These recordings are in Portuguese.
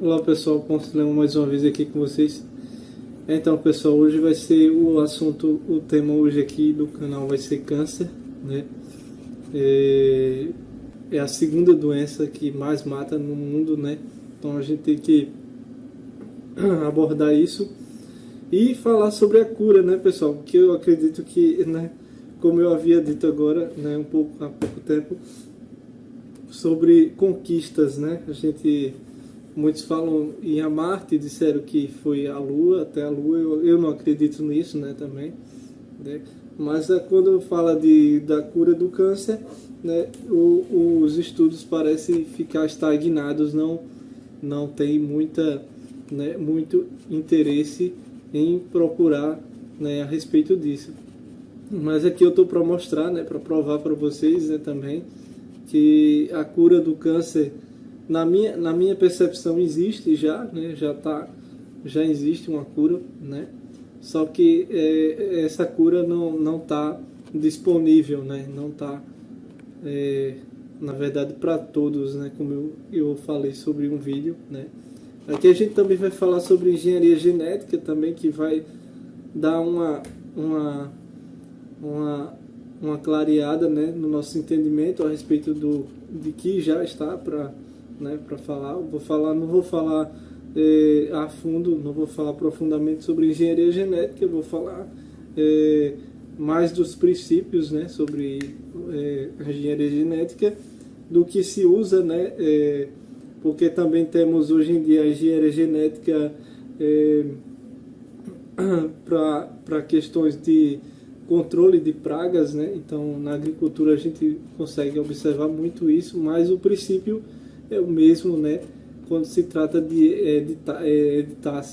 Olá pessoal, Ponce Leão mais uma vez aqui com vocês. Então pessoal, hoje vai ser o assunto, o tema hoje aqui do canal vai ser câncer, né? É a segunda doença que mais mata no mundo, né? Então a gente tem que abordar isso e falar sobre a cura, né pessoal? Porque eu acredito que, né, como eu havia dito agora, né, há pouco tempo, sobre conquistas, né? Muitos falam em Marte, disseram que foi a Lua, até a Lua, eu não acredito nisso, né, também, né? Mas quando fala da cura do câncer, né, os estudos parecem ficar estagnados, não tem muito interesse em procurar, né, a respeito disso. Mas aqui eu estou para mostrar, né, para provar para vocês, né, também, que a cura do câncer, na minha percepção, existe já, né? Já existe uma cura, né? Só que essa cura não está disponível, né? Não está, na verdade, para todos, né? Como eu falei sobre um vídeo, né? Aqui a gente também vai falar sobre engenharia genética também, que vai dar uma clareada, né, no nosso entendimento a respeito de que já está para, né, para falar. Não vou falar a fundo, não vou falar profundamente sobre engenharia genética, eu vou falar mais dos princípios, né, sobre a engenharia genética, do que se usa, né, porque também temos hoje em dia a engenharia genética para questões de controle de pragas, né? Então na agricultura a gente consegue observar muito isso, mas o princípio é o mesmo, né? Quando se trata de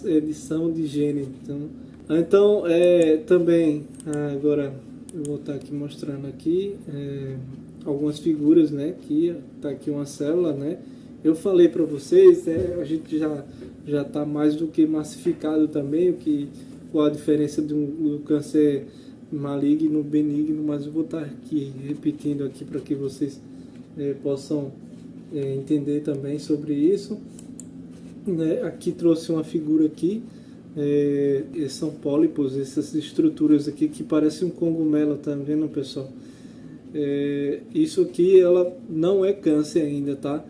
edição de gene. Então também agora eu vou estar aqui mostrando aqui algumas figuras, né? Que está aqui uma célula, né? Eu falei para vocês, a gente já está mais do que massificado também qual a diferença do câncer maligno, benigno, mas eu vou estar aqui repetindo aqui para que vocês possam entender também sobre isso, né? Aqui trouxe uma figura aqui, são pólipos, essas estruturas aqui que parecem um cogumelo, tá vendo, pessoal? Isso aqui ela não é câncer ainda, tá?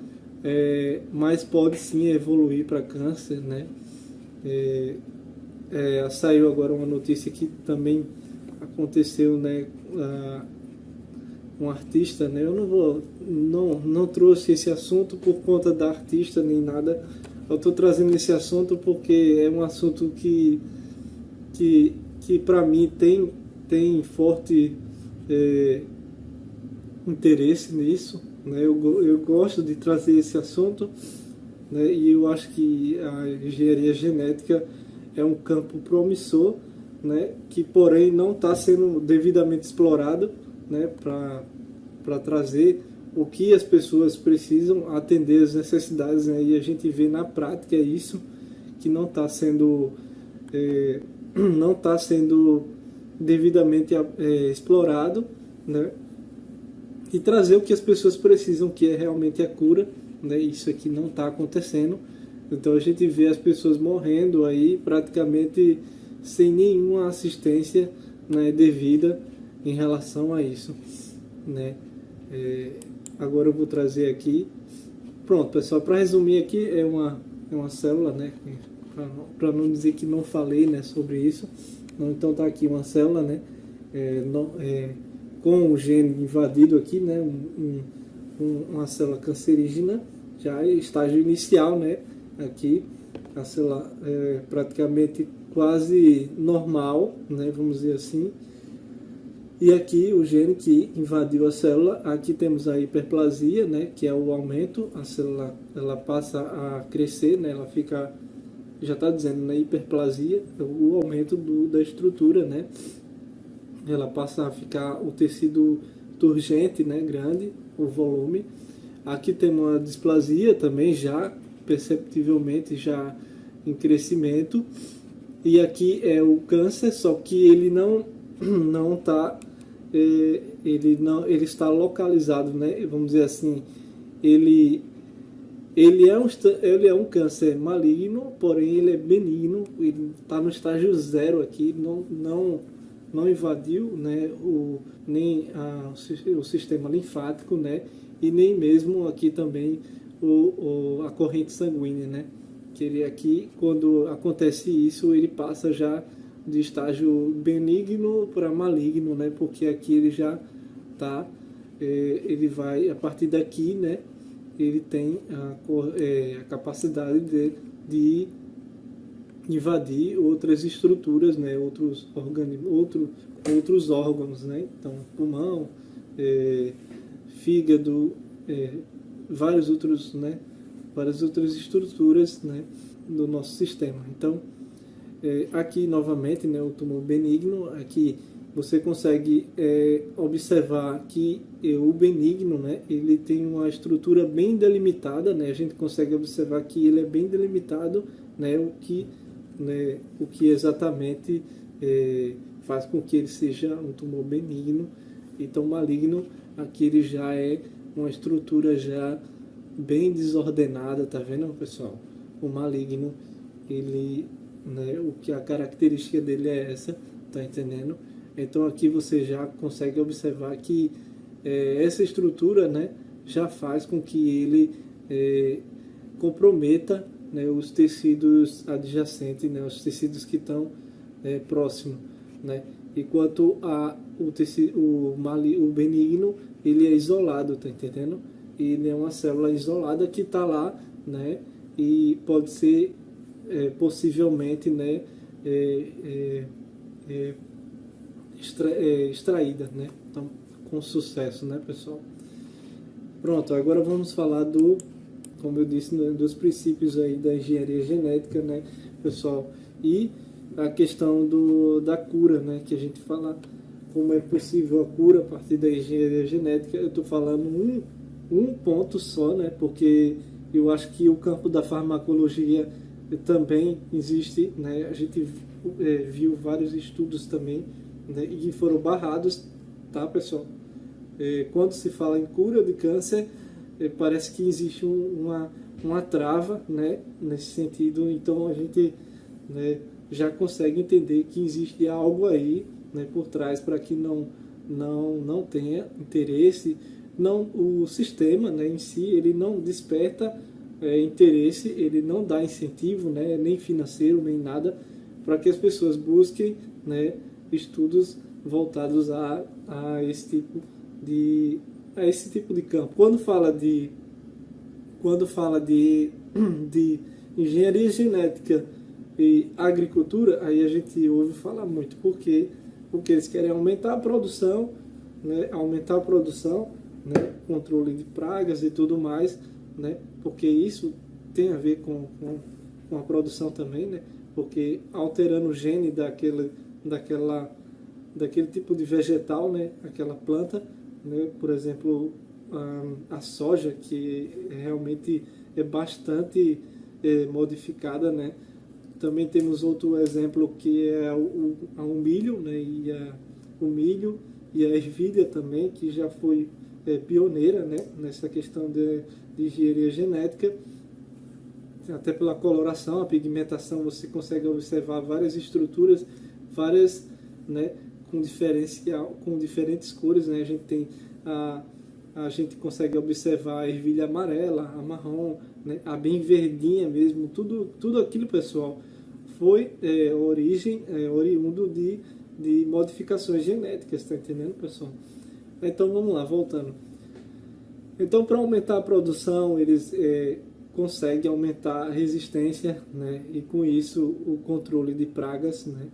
Mas pode sim evoluir para câncer, né? Saiu agora uma notícia que também aconteceu, né, um artista, né? Eu não trouxe esse assunto por conta da artista nem nada. Eu estou trazendo esse assunto porque é um assunto que para mim tem forte interesse nisso, né? Eu gosto de trazer esse assunto, né? E eu acho que a engenharia genética é um campo promissor, né, que porém não está sendo devidamente explorado, né, para trazer o que as pessoas precisam, atender as necessidades, né, e a gente vê na prática isso, que não está sendo devidamente explorado, né, e trazer o que as pessoas precisam, que é realmente a cura, né. Isso aqui não está acontecendo. Então a gente vê as pessoas morrendo aí praticamente sem nenhuma assistência, né, devida em relação a isso, né? Agora eu vou trazer aqui, pronto pessoal, para resumir aqui, é uma célula, né, para não dizer que não falei, né, sobre isso. Então tá aqui uma célula, né, com o gene invadido aqui, né, uma célula cancerígena, já em estágio inicial, né, aqui a célula praticamente quase normal, né, vamos dizer assim. E aqui o gene que invadiu a célula, aqui temos a hiperplasia, né, que é o aumento, a célula ela passa a crescer, né, ela fica, já está dizendo, na hiperplasia, o aumento da estrutura, né, ela passa a ficar o tecido turgente, né, grande, o volume. Aqui temos uma displasia também, já perceptivelmente já em crescimento. E aqui é o câncer, só que ele não está, ele está localizado, né? Vamos dizer assim, ele ele é um câncer maligno, porém ele é benigno, ele está no estágio 0 aqui, não invadiu, né, nem o sistema linfático, né, e nem mesmo aqui também a corrente sanguínea, né, que ele aqui, quando acontece isso, ele passa já de estágio benigno para maligno, né, porque aqui ele já está, ele vai, a partir daqui, né, ele tem a capacidade de invadir outras estruturas, né, outros órgãos, né, então pulmão, fígado, vários outros, né, várias outras estruturas, né, do nosso sistema. Então, aqui novamente, né, o tumor benigno, aqui você consegue observar que o benigno, né, ele tem uma estrutura bem delimitada, né, a gente consegue observar que ele é bem delimitado, né, o que exatamente faz com que ele seja um tumor benigno. Então, maligno, aqui ele já é uma estrutura já bem desordenada, tá vendo, pessoal? O maligno, ele, né, o que a característica dele é essa, tá entendendo? Então aqui você já consegue observar que essa estrutura, né, já faz com que ele comprometa, né, os tecidos adjacentes, né, os tecidos que estão próximos, né? Enquanto o benigno, ele é isolado, tá entendendo? Ele é uma célula isolada que está lá, né, e pode ser possivelmente, né, extraída, né? Então, com sucesso, né, pessoal? Pronto, agora vamos falar como eu disse, né, dos princípios aí da engenharia genética, né, pessoal? E a questão da cura, né, que a gente fala como é possível a cura a partir da engenharia genética. Eu estou falando um ponto só, né, porque eu acho que o campo da farmacologia também existe, né? A gente viu vários estudos também, né, e foram barrados, tá, pessoal? Quando se fala em cura de câncer, parece que existe uma trava, né, nesse sentido. Então a gente, né, já consegue entender que existe algo aí, né, por trás para que não tenha interesse. O sistema, né, em si, ele não desperta interesse, ele não dá incentivo, né, nem financeiro, nem nada, para que as pessoas busquem, né, estudos voltados a esse tipo de campo. Quando fala de de engenharia genética e agricultura, aí a gente ouve falar muito, porque eles querem aumentar a produção, né, né, controle de pragas e tudo mais, né, porque isso tem a ver com a produção também, né, porque alterando o gene daquele tipo de vegetal, né, aquela planta, né, por exemplo, a soja, que realmente é bastante modificada, né. Também temos outro exemplo que é o milho, né, o milho e a ervilha também, que já foi pioneira, né, nessa questão de engenharia genética. Até pela coloração, a pigmentação, você consegue observar várias estruturas, várias, né, com diferentes cores, né. A gente tem a gente consegue observar a ervilha amarela, a marrom, né, a bem verdinha mesmo. Tudo aquilo, pessoal, foi oriundo de modificações genéticas, tá entendendo, pessoal? Então vamos lá, voltando. Então, para aumentar a produção, eles conseguem aumentar a resistência, né, e com isso o controle de pragas, né,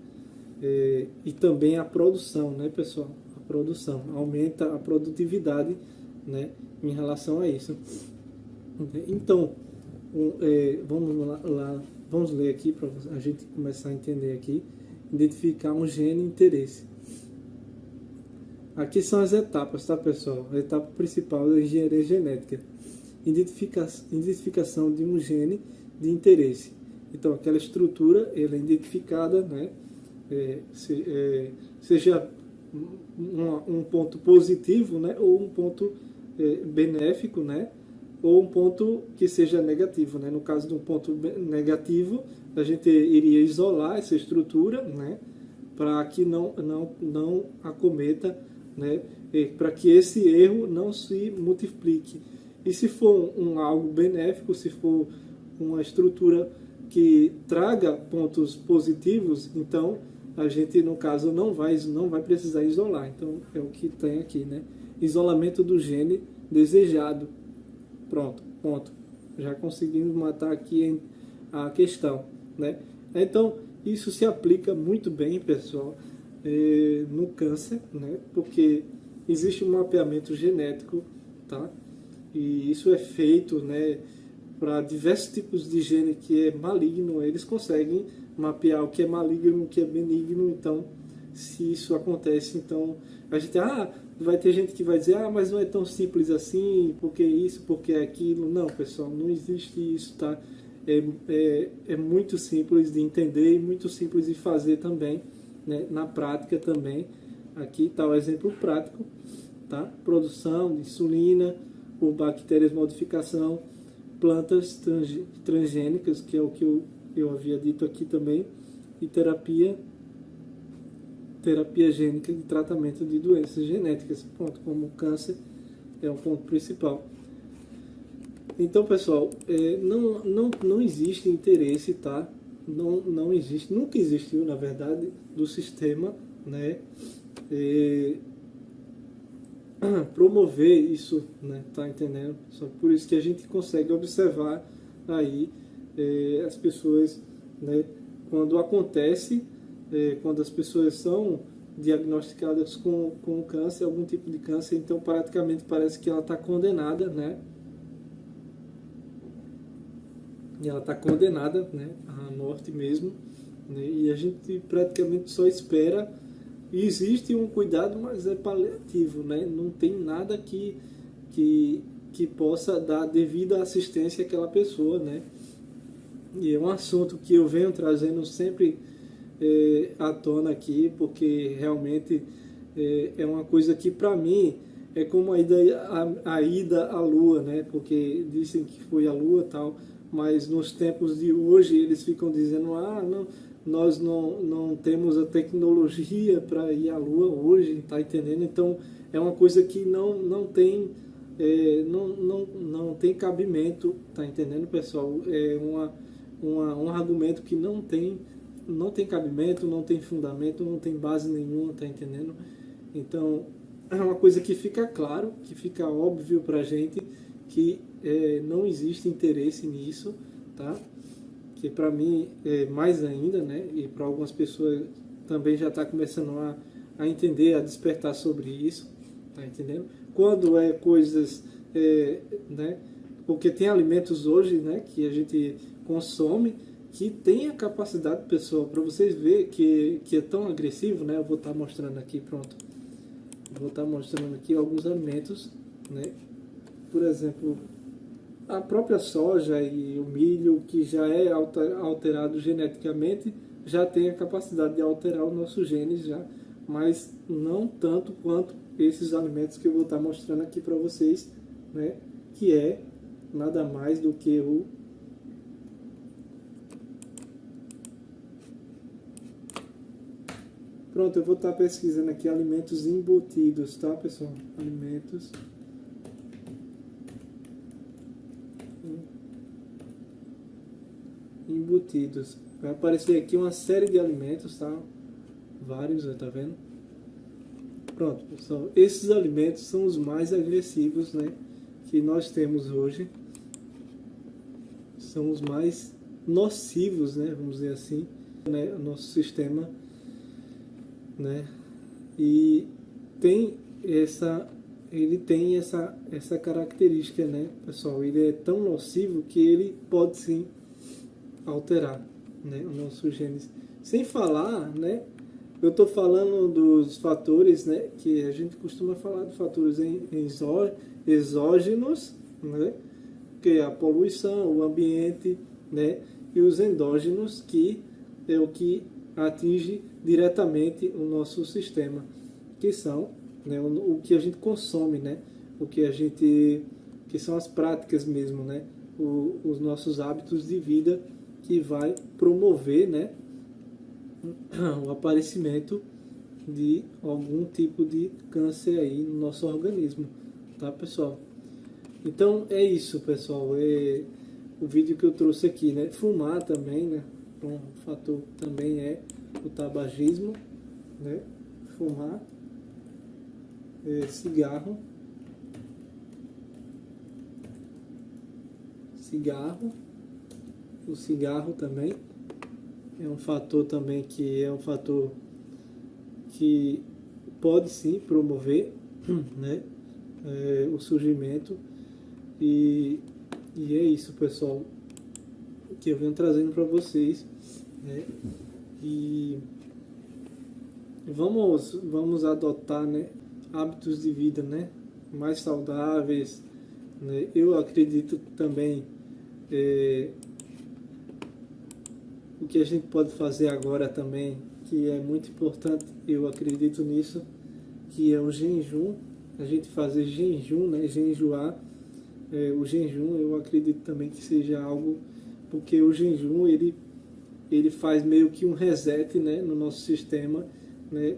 e também a produção, né, pessoal? A produção aumenta a produtividade, né, em relação a isso. Então, vamos ler aqui para a gente começar a entender aqui. Identificar um gene de interesse. Aqui são as etapas, tá, pessoal? A etapa principal da engenharia genética. Identificação de um gene de interesse. Então, aquela estrutura, ela é identificada, né? Seja um ponto positivo, né? Ou um ponto benéfico, né? ou um ponto que seja negativo, né? No caso de um ponto negativo, a gente iria isolar essa estrutura, né? Para que não acometa, né? Para que esse erro não se multiplique. E se for algo benéfico, se for uma estrutura que traga pontos positivos, então a gente, no caso, não vai precisar isolar. Então é o que tem aqui, né? Isolamento do gene desejado. Pronto, ponto. Já conseguimos matar aqui a questão, né? Então isso se aplica muito bem, pessoal, no câncer, né? Porque existe um mapeamento genético, tá? E isso é feito, né, para diversos tipos de gene que é maligno. Eles conseguem mapear o que é maligno, o que é benigno. Então, se isso acontece, então a gente vai ter gente que vai dizer, mas não é tão simples assim, porque isso, porque aquilo. Não, pessoal, não existe isso, tá? É muito simples de entender e muito simples de fazer também, né? Na prática também. Aqui está o exemplo prático, tá? Produção de insulina por bactérias, modificação, plantas transgênicas, que é o que eu havia dito aqui também, e terapia gênica de tratamento de doenças genéticas, pronto, como o câncer é um ponto principal. Então, pessoal, não existe interesse, tá? Não existe, nunca existiu, na verdade, do sistema, né? Promover isso, né? Tá entendendo? Só por isso que a gente consegue observar aí as pessoas, né? Quando acontece, quando as pessoas são diagnosticadas com câncer, algum tipo de câncer, então praticamente parece que ela está condenada, né? E ela está condenada, né, à morte mesmo, né? E a gente praticamente só espera. E existe um cuidado, mas é paliativo, né? Não tem nada que possa dar devida assistência àquela pessoa, né? E é um assunto que eu venho trazendo sempre à tona aqui, porque realmente é uma coisa que, para mim, é como a ida à Lua, né? Porque dizem que foi a Lua e tal, mas nos tempos de hoje eles ficam dizendo, não, nós não temos a tecnologia para ir à Lua hoje, tá entendendo? Então é uma coisa que não tem não tem cabimento, tá entendendo, pessoal? É um argumento que não tem cabimento, não tem fundamento, não tem base nenhuma, tá entendendo? Então é uma coisa que fica claro, que fica óbvio pra gente que não existe interesse nisso, tá? Que para mim é mais ainda, né? E para algumas pessoas também já está começando a entender, a despertar sobre isso, tá entendendo? Quando coisas, né? Porque tem alimentos hoje, né? Que a gente consome que tem a capacidade, pessoal, para vocês verem que é tão agressivo, né? Eu vou estar mostrando aqui, pronto. Vou estar mostrando aqui alguns alimentos, né? Por exemplo, a própria soja e o milho, que já é alterado geneticamente, já tem a capacidade de alterar os nossos genes já, mas não tanto quanto esses alimentos que eu vou estar mostrando aqui para vocês, né? Que é nada mais do que Pronto, eu vou estar pesquisando aqui alimentos embutidos, tá, pessoal? Alimentos embutidos. Vai aparecer aqui uma série de alimentos, tá? Vários, tá vendo? Pronto, pessoal. Esses alimentos são os mais agressivos, né? Que nós temos hoje. São os mais nocivos, né? Vamos dizer assim, né? O nosso sistema, né? E ele tem essa característica, né, pessoal? Ele é tão nocivo que ele pode sim alterar, né, os nossos genes. Sem falar, né, eu estou falando dos fatores, né, que a gente costuma falar de fatores exógenos, né, que é a poluição, o ambiente, né, e os endógenos, que é o que atinge diretamente o nosso sistema, que são, né, o que a gente consome, né, o que a gente que são as práticas mesmo, né? Os nossos hábitos de vida que vai promover, né, o aparecimento de algum tipo de câncer aí no nosso organismo, tá, pessoal? Então é isso, pessoal. É o vídeo que eu trouxe aqui, né? Fumar também, né? Um fator também é o tabagismo, né? Fumar, cigarro, o cigarro também é um fator também que é um fator que pode sim promover, né, o surgimento e é isso, pessoal, que eu venho trazendo para vocês, né, e vamos adotar, né, hábitos de vida, né, mais saudáveis, né. Eu acredito também o que a gente pode fazer agora também, que é muito importante, eu acredito nisso, que é o jejum, a gente fazer jejum, né, jejuar. O jejum eu acredito também que seja algo, porque o jejum ele faz meio que um reset, né, no nosso sistema, né,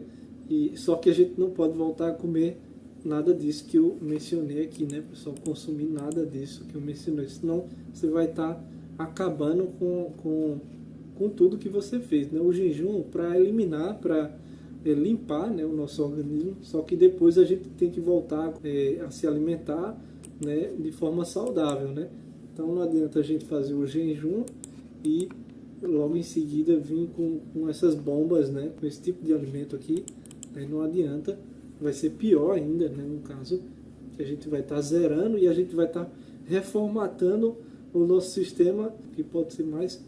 e só que a gente não pode voltar a comer nada disso que eu mencionei aqui, né, pessoal, consumir nada disso que eu mencionei, senão você vai estar acabando com tudo que você fez, né? O jejum para eliminar, para limpar, né, o nosso organismo, só que depois a gente tem que voltar a se alimentar, né, de forma saudável, né? Então não adianta a gente fazer o jejum e logo em seguida vir com essas bombas, né, com esse tipo de alimento aqui, né? Não adianta, vai ser pior ainda, né, no caso, que a gente vai estar zerando e a gente vai estar reformatando o nosso sistema, que pode ser mais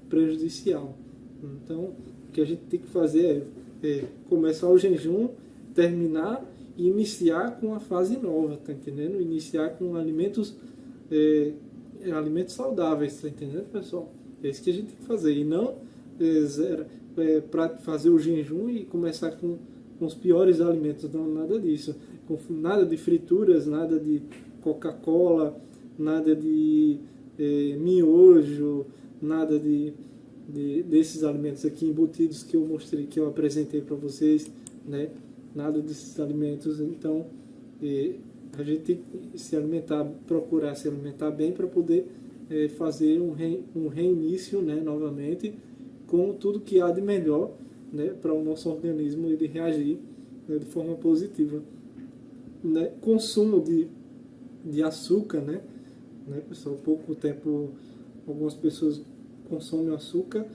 prejudicial. Então, o que a gente tem que fazer é começar o jejum, terminar e iniciar com a fase nova, tá entendendo? Iniciar com alimentos saudáveis, tá entendendo, pessoal? É isso que a gente tem que fazer, e não para fazer o jejum e começar com os piores alimentos, não, nada disso. Nada de frituras, nada de Coca-Cola, nada de miojo, nada desses alimentos aqui embutidos que eu mostrei, que eu apresentei para vocês, né? Nada desses alimentos. Então a gente tem que se alimentar, procurar se alimentar bem para poder fazer um reinício, né, novamente, com tudo que há de melhor, né, para o nosso organismo ele reagir, né, de forma positiva, né? Consumo de açúcar, né, pessoal, pouco tempo algumas pessoas consomem açúcar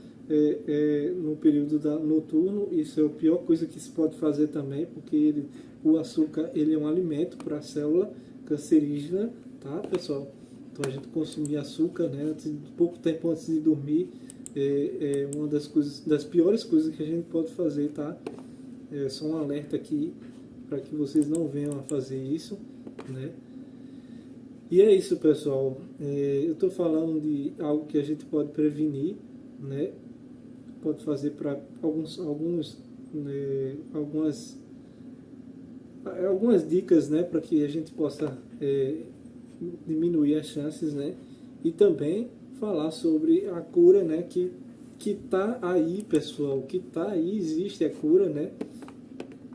no período noturno. Isso é a pior coisa que se pode fazer também, porque o açúcar ele é um alimento para a célula cancerígena, tá, pessoal? Então a gente consumir açúcar, né, pouco tempo antes de dormir é uma das piores coisas que a gente pode fazer, tá? Só um alerta aqui para que vocês não venham a fazer isso, né? E é isso, pessoal. Eu estou falando de algo que a gente pode prevenir, né? Pode fazer para algumas dicas, né? Para que a gente possa diminuir as chances, né? E também falar sobre a cura, né? Que está aí, pessoal. Que está aí, existe a cura, né?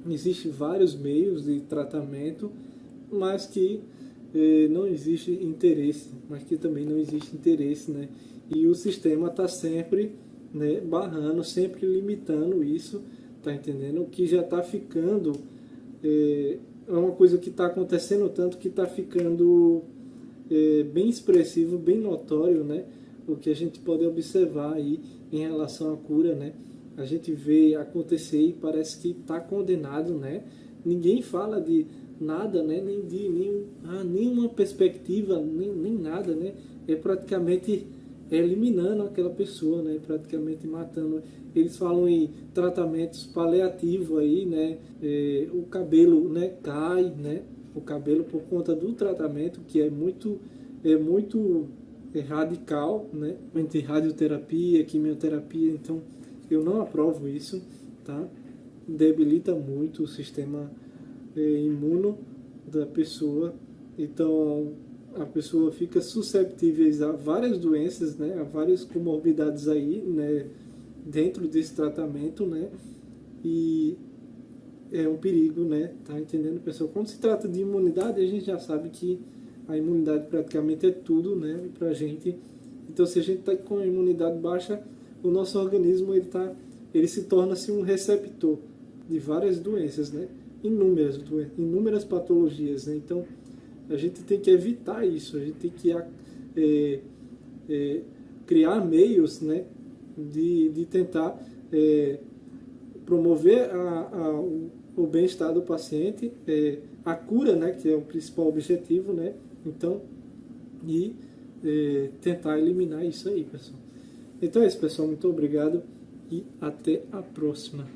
Existem vários meios de tratamento, mas que não existe interesse, mas que também não existe interesse, né? E o sistema está sempre, né, barrando, sempre limitando isso, tá entendendo? O que já está ficando é uma coisa que está acontecendo tanto que está ficando bem expressivo, bem notório, né? O que a gente pode observar aí em relação à cura, né? A gente vê acontecer e parece que está condenado, né? Ninguém fala de nada, né? Nem de nenhuma perspectiva, nem nada, né? É praticamente eliminando aquela pessoa, né? Praticamente matando. Eles falam em tratamentos paliativos aí, né? O cabelo, né, cai, né? O cabelo por conta do tratamento, que é muito radical, né? Entre radioterapia, quimioterapia. Então eu não aprovo isso, tá? Debilita muito o sistema imuno da pessoa. Então a pessoa fica susceptível a várias doenças, né, a várias comorbidades aí, né, dentro desse tratamento, né, e é um perigo, né, tá entendendo, pessoal? Quando se trata de imunidade, a gente já sabe que a imunidade praticamente é tudo, né, pra gente. Então, se a gente tá com a imunidade baixa, o nosso organismo ele se torna-se um receptor de várias doenças, né, inúmeras patologias, né. Então, a gente tem que evitar isso, a gente tem que criar meios, né, de tentar promover o bem-estar do paciente, a cura, né, que é o principal objetivo, né, então, e tentar eliminar isso aí, pessoal. Então é isso, pessoal, muito obrigado e até a próxima.